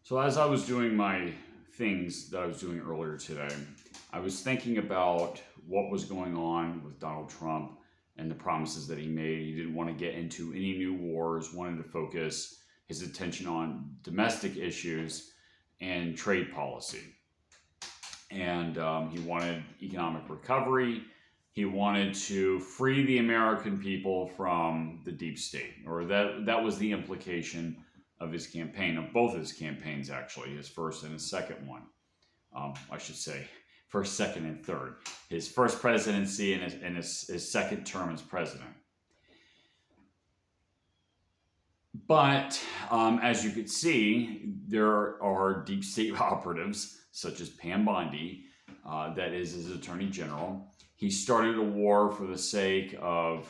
So as I was doing my things that I was doing earlier today, I was thinking about what was going on with Donald Trump and the promises that he made. He didn't want to get into any new wars, wanted to focus his attention on domestic issues and trade policy. And he wanted economic recovery. He wanted to free the American people from the deep state, or that was the implication of his campaign, of both his campaigns, actually, his first and his second one. I should say, first, second, and third. His first presidency and his second term as president. But as you could see, there are deep state operatives, such as Pam Bondi, that is his attorney general. He started a war for the sake of,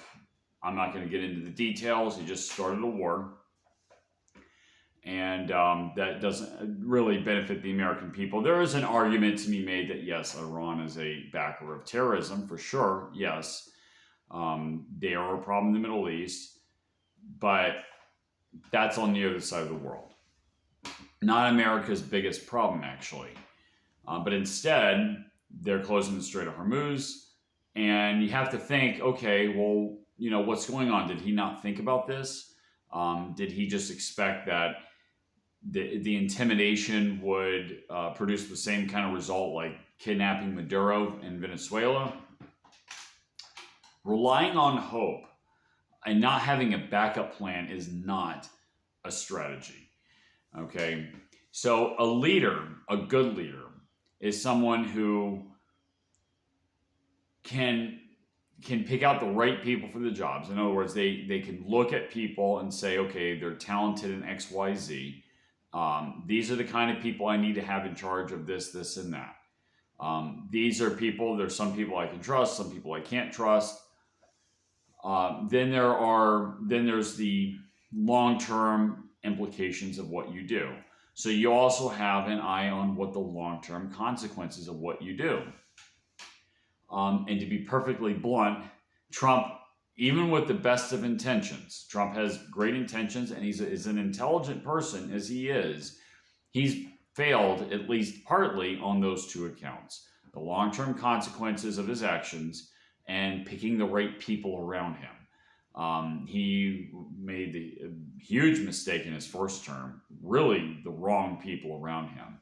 I'm not going to get into the details, he just started a war. And that doesn't really benefit the American people. There is an argument to be made that, yes, Iran is a backer of terrorism, for sure, yes. They are a problem in the Middle East, but that's on the other side of the world. Not America's biggest problem, actually. But instead, they're closing the Strait of Hormuz, and you have to think, okay, well, what's going on? Did he not think about this? Did he just expect that the intimidation would produce the same kind of result like kidnapping Maduro in Venezuela? Relying on hope and not having a backup plan is not a strategy. Okay, so a leader, a good leader, is someone who can pick out the right people for the jobs. In other words, they can look at people and say, okay, they're talented in X, Y, Z. These are the kind of people I need to have in charge of this, this, and that. These are people, there's some people I can trust, some people I can't trust. Then there's the long-term implications of what you do. So you also have an eye on what the long-term consequences of what you do. And to be perfectly blunt, Trump, even with the best of intentions, Trump has great intentions and is an intelligent person as he is. He's failed at least partly on those two accounts. The long-term consequences of his actions and picking the right people around him. He made the huge mistake in his first term, really the wrong people around him.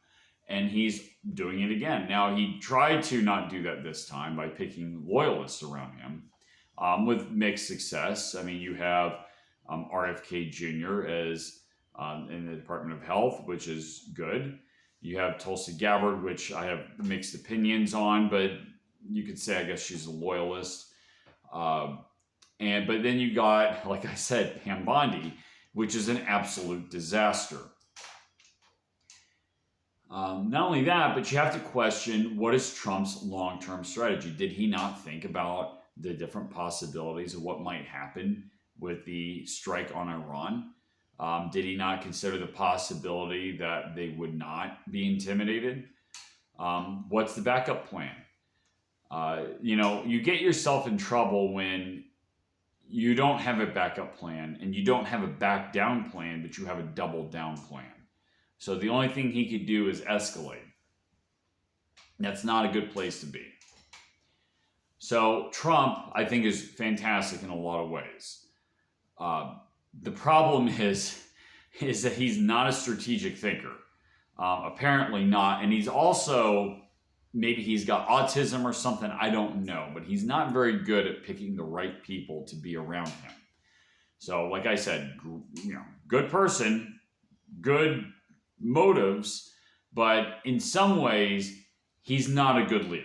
And he's doing it again. Now, he tried to not do that this time by picking loyalists around him with mixed success. I mean, you have RFK Jr. as in the Department of Health, which is good. You have Tulsi Gabbard, which I have mixed opinions on, but you could say, I guess she's a loyalist. But then you got, like I said, Pam Bondi, which is an absolute disaster. Not only that, but you have to question, what is Trump's long-term strategy? Did he not think about the different possibilities of what might happen with the strike on Iran? Did he not consider the possibility that they would not be intimidated? What's the backup plan? You get yourself in trouble when you don't have a backup plan and you don't have a back down plan, but you have a double down plan. So the only thing he could do is escalate. That's not a good place to be. So Trump, I think, is fantastic in a lot of ways. The problem is that he's not a strategic thinker. Apparently not. And he's also, maybe he's got autism or something, I don't know. But he's not very good at picking the right people to be around him. So like I said, good person, good motives, but in some ways, he's not a good leader.